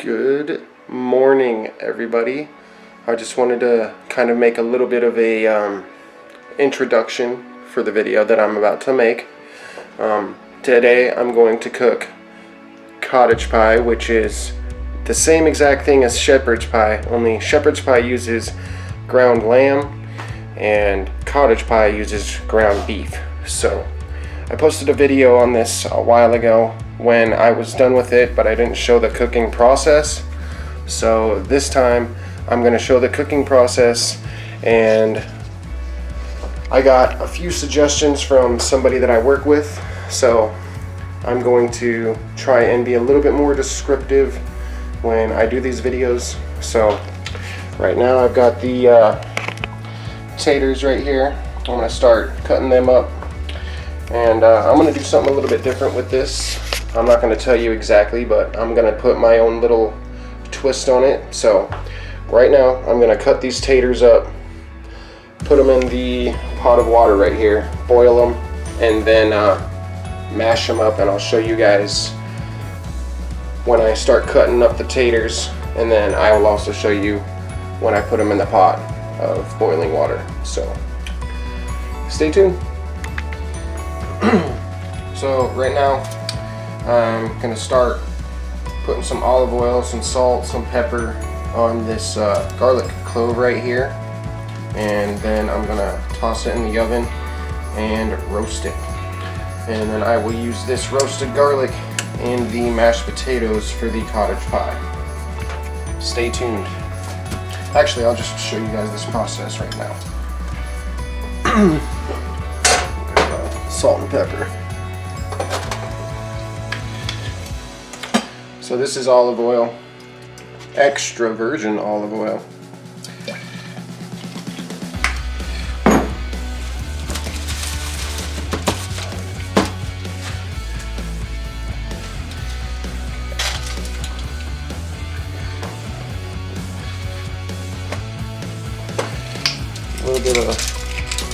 Good morning, everybody. I just wanted to kind of make a little bit of a introduction for the video that I'm about to make. Today I'm going to cook cottage pie, which is the same exact thing as shepherd's pie, only shepherd's pie uses ground lamb and cottage pie uses ground beef. So I posted a video on this a while ago when I was done with it, but I didn't show the cooking process. So this time I'm going to show the cooking process, and I got a few suggestions from somebody that I work with, so I'm going to try and be a little bit more descriptive when I do these videos. So right now I've got the taters right here. I'm going to start cutting them up, and I'm going to do something a little bit different with this. I'm not going to tell you exactly, but I'm going to put my own little twist on it. So right now I'm going to cut these taters up, put them in the pot of water right here, boil them, and then mash them up, and I'll show you guys when I start cutting up the taters, and then I will also show you when I put them in the pot of boiling water. So stay tuned. So right now I'm going to start putting some olive oil, some salt, some pepper on this garlic clove right here, and then I'm going to toss it in the oven and roast it. And then I will use this roasted garlic in the mashed potatoes for the cottage pie. Stay tuned. Actually, I'll just show you guys this process right now. Salt and pepper. So this is olive oil, extra virgin olive oil. A little bit of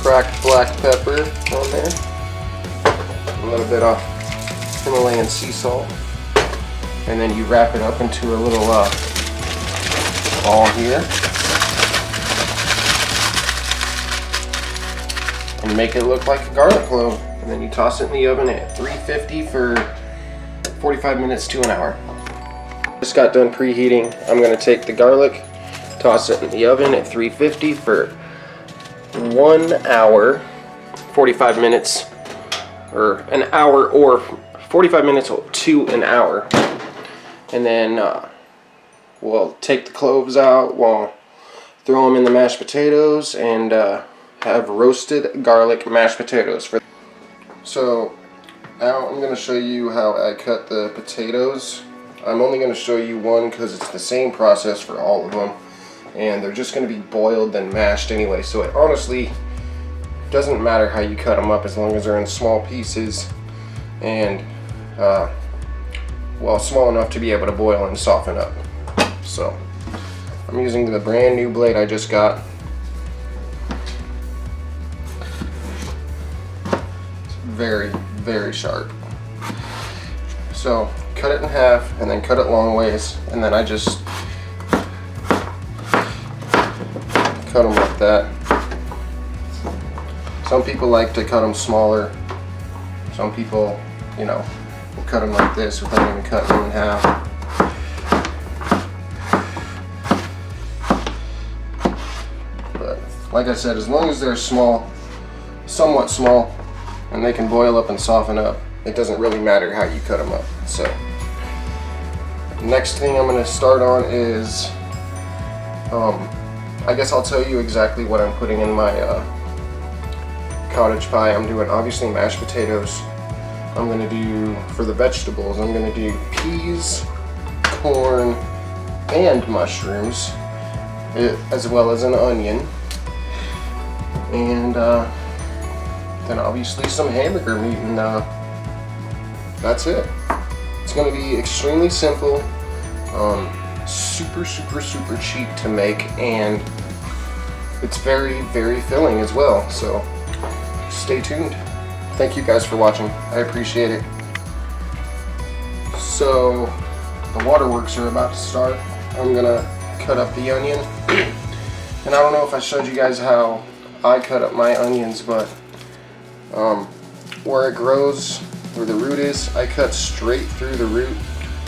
cracked black pepper on there. A little bit of Himalayan sea salt. And then you wrap it up into a little ball here and make it look like a garlic clove. And then you toss it in the oven at 350 for 45 minutes to an hour. Just got done preheating. I'm going to take the garlic, toss it in the oven at 350 for 1 hour, 45 minutes, or an hour, or 45 minutes to an hour. And then we'll take the cloves out, we'll throw them in the mashed potatoes, and have roasted garlic mashed potatoes. So now I'm going to show you how I cut the potatoes. I'm only going to show you one because it's the same process for all of them, and they're just going to be boiled and mashed anyway, so it honestly doesn't matter how you cut them up as long as they're in small pieces and well, small enough to be able to boil and soften up. So I'm using the brand new blade I just got. It's very, very sharp. So cut it in half and then cut it long ways, and then I just cut them like that. Some people like to cut them smaller. Some people, you know, will cut them like this without even cutting them in half. But like I said, as long as they're small, somewhat small, and they can boil up and soften up, it doesn't really matter how you cut them up. So next thing I'm going to start on is, I guess I'll tell you exactly what I'm putting in my cottage pie. I'm doing obviously mashed potatoes. I'm going to do, for the vegetables, I'm going to do peas, corn, and mushrooms, as well as an onion. And then obviously some hamburger meat, and that's it. It's going to be extremely simple, super cheap to make, and it's very, very filling as well. So stay tuned. Thank you guys for watching. I appreciate it. So the waterworks are about to start, I'm gonna cut up the onion. And I don't know if I showed you guys how I cut up my onions, but where it grows, where the root is, I cut straight through the root.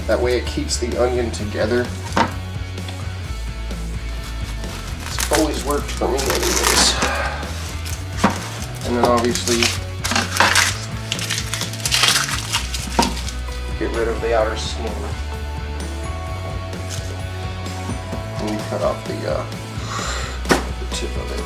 That way it keeps the onion together. It's always worked for me anyways. And then obviously get rid of the outer skin. And you cut off the tip of it.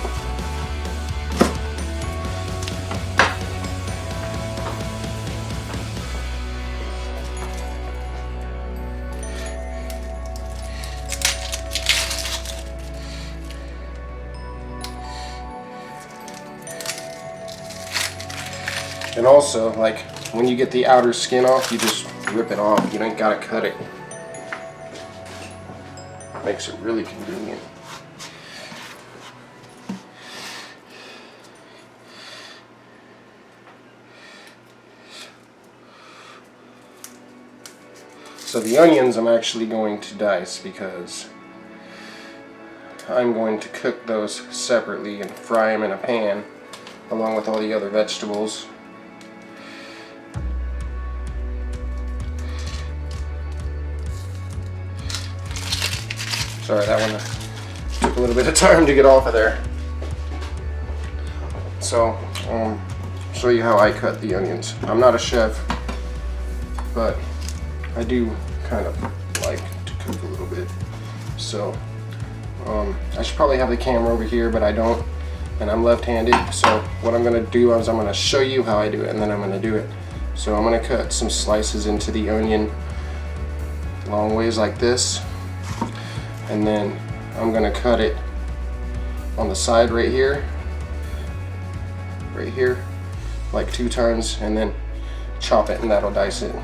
And also, like, when you get the outer skin off, you just rip it off. You don't gotta cut it. Makes it really convenient. So the onions I'm actually going to dice because I'm going to cook those separately and fry them in a pan along with all the other vegetables. Sorry, that one took a little bit of time to get off of there. So, show you how I cut the onions. I'm not a chef, but I do kind of like to cook a little bit. So, I should probably have the camera over here, but I don't, and I'm left-handed. So what I'm gonna do is I'm gonna show you how I do it, and then I'm gonna do it. So I'm gonna cut some slices into the onion long ways like this. And then I'm gonna cut it on the side right here, like 2 times, and then chop it, and that'll dice it.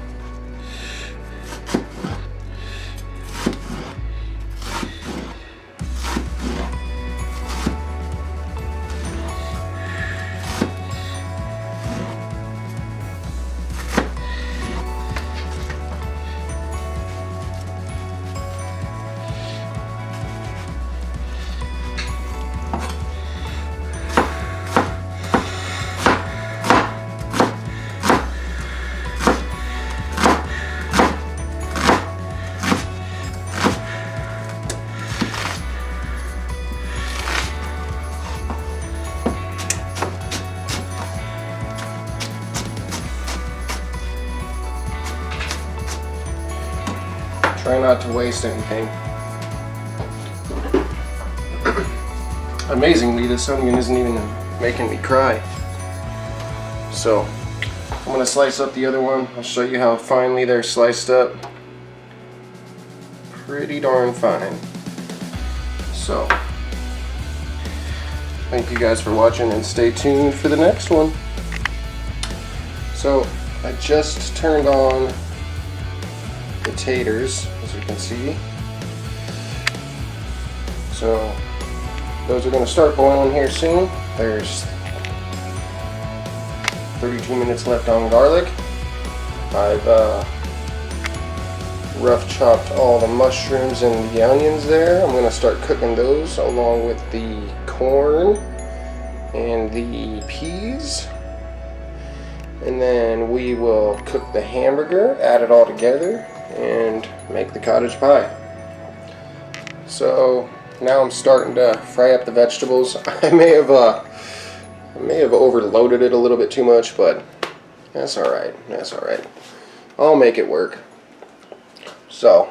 Try not to waste anything. Amazingly, this onion isn't even making me cry. So, I'm gonna slice up the other one. I'll show you how finely they're sliced up. Pretty darn fine. So, thank you guys for watching, and stay tuned for the next one. So, I just turned on the taters, as you can see. So those are going to start boiling here soon. There's 32 minutes left on garlic. I've rough chopped all the mushrooms and the onions there. I'm going to start cooking those along with the corn and the peas. And then we will cook the hamburger, add it all together, and make the cottage pie. So now I'm starting to fry up the vegetables. I may have overloaded it a little bit too much, but that's alright. That's alright. I'll make it work. So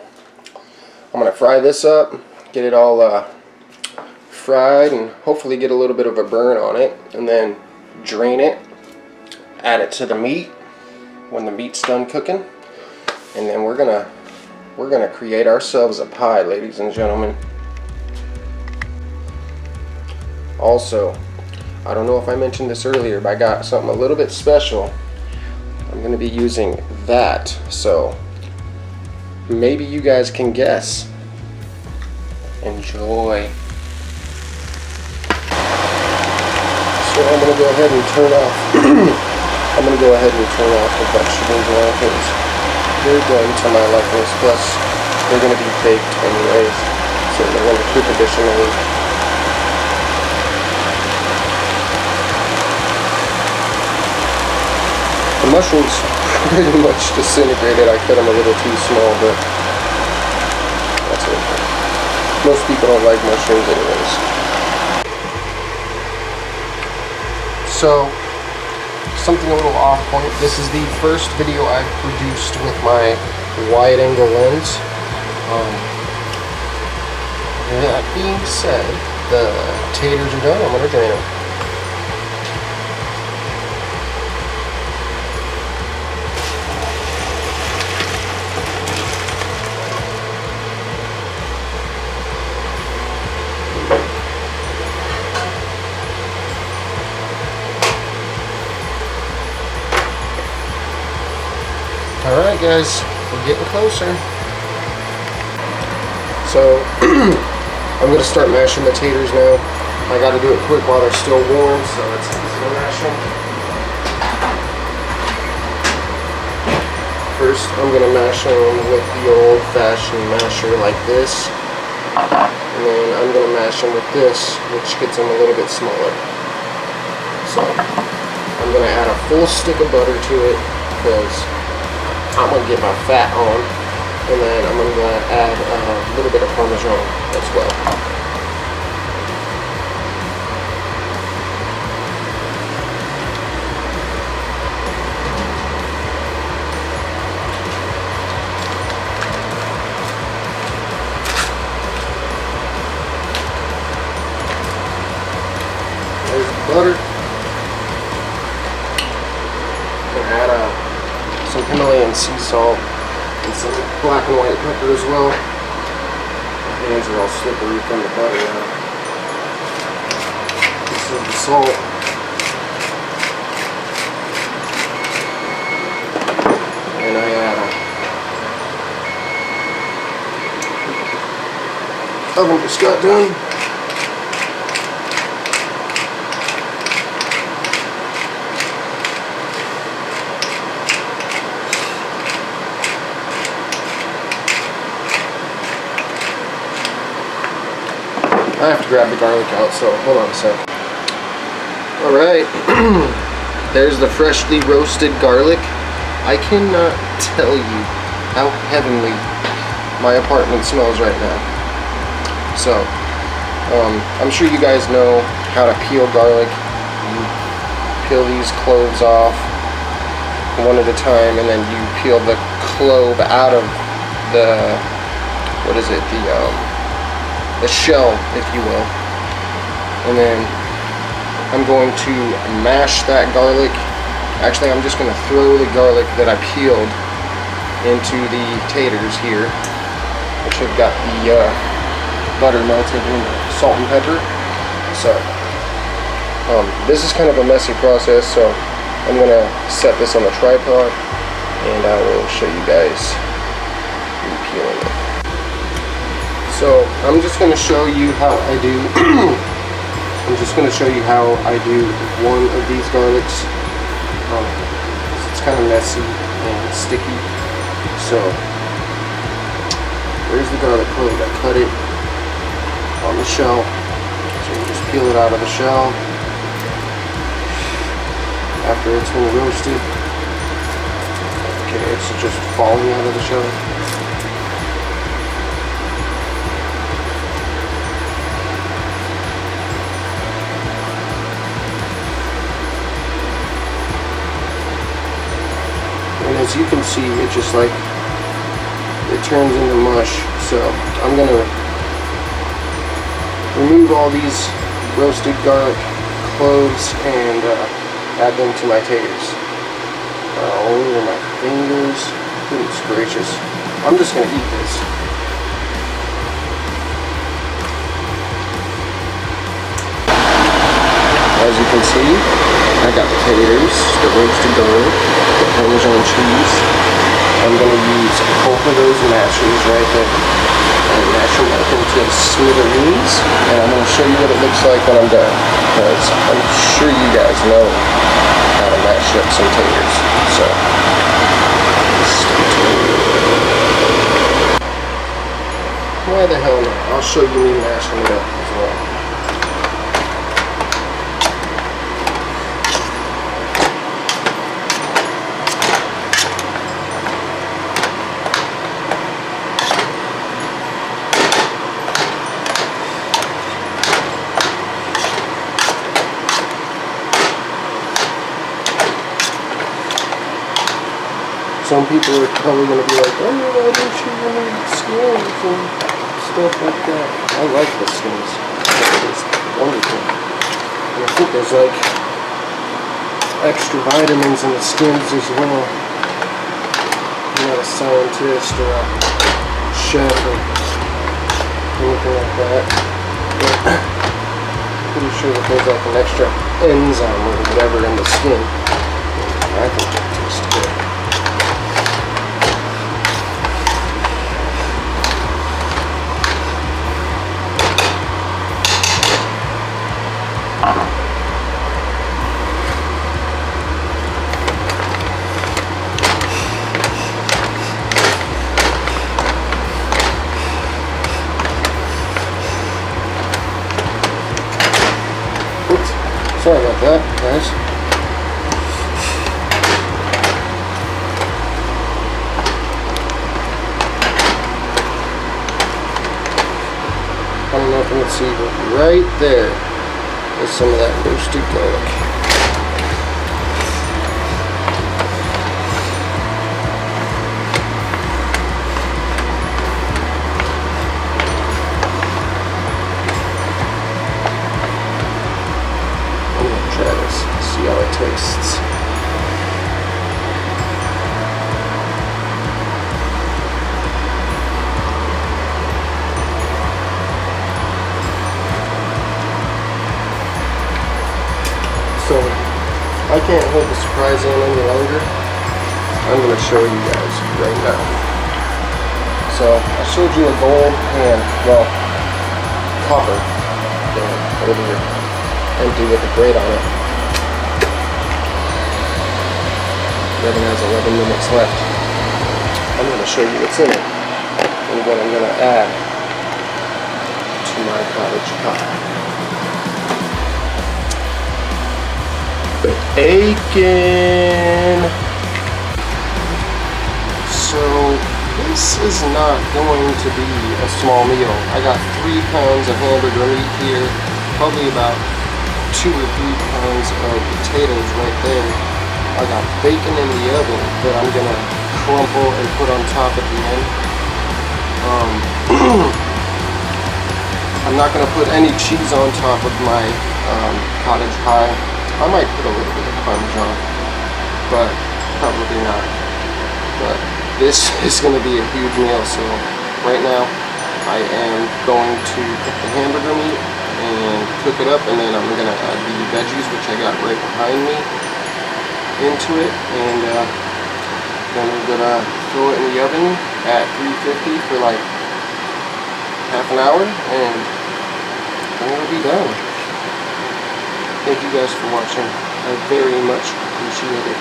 I'm gonna fry this up, get it all fried, and hopefully get a little bit of a burn on it, and then drain it, add it to the meat when the meat's done cooking, and then we're gonna create ourselves a pie, ladies and gentlemen. Also, I don't know if I mentioned this earlier, but I got something a little bit special. I'm gonna be using that, so maybe you guys can guess. Enjoy. So I'm gonna go ahead and turn off. I'm going to go ahead and turn off the vegetables now because they're done to my likeness. Plus, they're going to be baked anyways, so they're going to keep additionally. The mushrooms pretty much disintegrated. I cut them a little too small, but that's okay. Most people don't like mushrooms anyways. So, something a little off point. This is the first video I've produced with my wide angle lens. That being said, the taters are done. I'm going to drain them. Alright guys, we're getting closer. So, I'm going to start mashing the taters now. I got to do it quick while they're still warm, so it's easy to mash them. First, I'm going to mash them with the old-fashioned masher like this. And then I'm going to mash them with this, which gets them a little bit smaller. So, I'm going to add a full stick of butter to it, because I'm going to get my fat on, and then I'm going to add a little bit of Parmesan as well. There's the butter. And add some Himalayan sea salt and some black and white pepper as well. My hands are all slippery from the butter now. This is the salt. And I add a oven just got done. I have to grab the garlic out, so hold on a sec. Alright, there's the freshly roasted garlic. I cannot tell you how heavenly my apartment smells right now. So, I'm sure you guys know how to peel garlic. You peel these cloves off one at a time, and then you peel the clove out of the, what is it, the shell, if you will. And then I'm going to mash that garlic. Actually, I'm just going to throw the garlic that I peeled into the taters here, which have got the butter melted in salt and pepper. So this is kind of a messy process, so I'm going to set this on the tripod and I will show you guys me peeling it. So I'm just going to show you how I do I'm just going to show you how I do one of these garlics. It's kind of messy and sticky. So there's the garlic clove. I cut it on the shell. So you just peel it out of the shell after it's been roasted. Okay, it's just falling out of the shell. And as you can see, it just like, it turns into mush. So I'm going to remove all these roasted garlic cloves and add them to my taters. All over my fingers. Goodness gracious. I'm just going to eat this. As you can see, I got the taters, the roasted garlic, the Parmesan cheese. I'm going to use both of those mashers right there and mash them up into smithereens, and I'm going to show you what it looks like when I'm done, because I'm sure you guys know how to mash up some taters. So, stay tuned. why the hell not? I'll show you me mashing it up as well. Some people are probably going to be like, oh, why don't you remove skins and stuff like that? I like the skins. It's wonderful. And I think there's like extra vitamins in the skins as well. I'm not a scientist or a chef or anything like that. But I'm pretty sure that there's like an extra enzyme or whatever in the skin. I think that tastes good. Sorry about that, guys. I don't know if you can see, but right there is some of that roasted garlic. See how it tastes. So, I can't hold the surprise in any longer. I'm going to show you guys right now. So, I showed you a gold and, well, copper pan earlier, empty with a grate on it. It has 11 minutes left. I'm going to show you what's in it and what I'm going to add to my cottage pie. Bacon! So this is not going to be a small meal. I got 3 pounds of hamburger meat here, probably about 2 or 3 pounds of potatoes right there. I got bacon in the oven that I'm going to crumple and put on top at the end. I'm not going to put any cheese on top of my cottage pie. I might put a little bit of Parmesan, but probably not. But this is going to be a huge meal, so right now I am going to cook the hamburger meat and cook it up, and then I'm going to add the veggies, which I got right behind me, into it, and then we're gonna throw it in the oven at 350 for like half an hour, and then it'll be done. Thank you guys for watching. I very much appreciate it.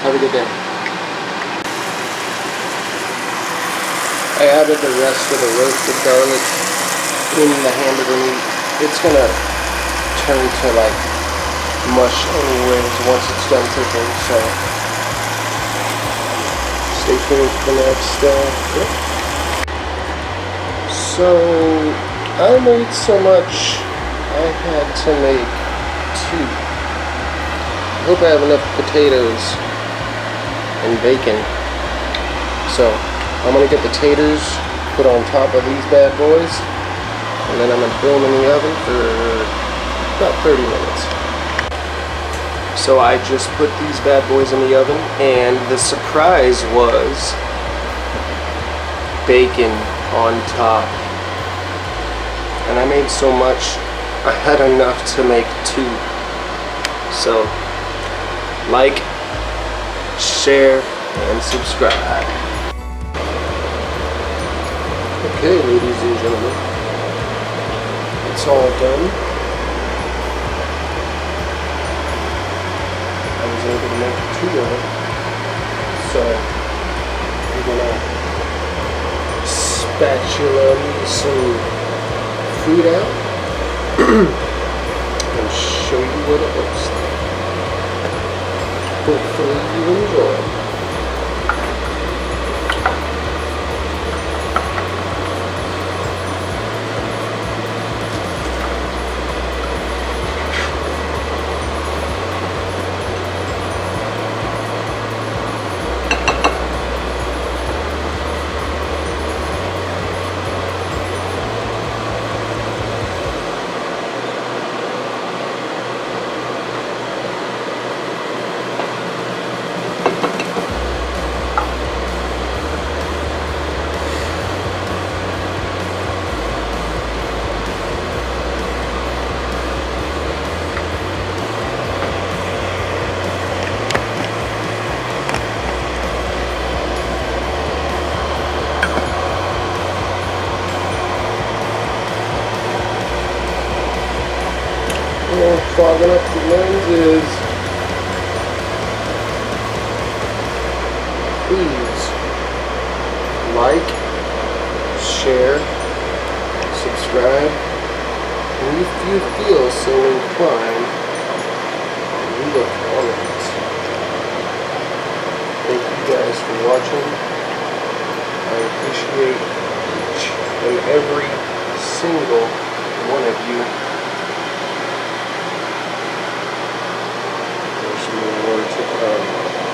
Have a good day. I added the rest of the roasted garlic in the hamburger meat. It's gonna turn to like mush anyways once it's done cooking, so stay tuned for the next clip. So I made so much I had to make 2. I hope I have enough potatoes and bacon. So I'm gonna get the taters put on top of these bad boys, and then I'm gonna throw them in the oven for about 30 minutes. So I just put these bad boys in the oven, and the surprise was bacon on top. And I made so much, I had enough to make 2. So, like, share, and subscribe. Okay, ladies and gentlemen, it's all done. I was able to make 2 of it, so I'm gonna spatula some food out and show you what it looks like. Hopefully you enjoy. Fogging up the lenses. Please like, share, subscribe, and if you feel so inclined, leave a comment. Thank you guys for watching. I appreciate each and every single one of you.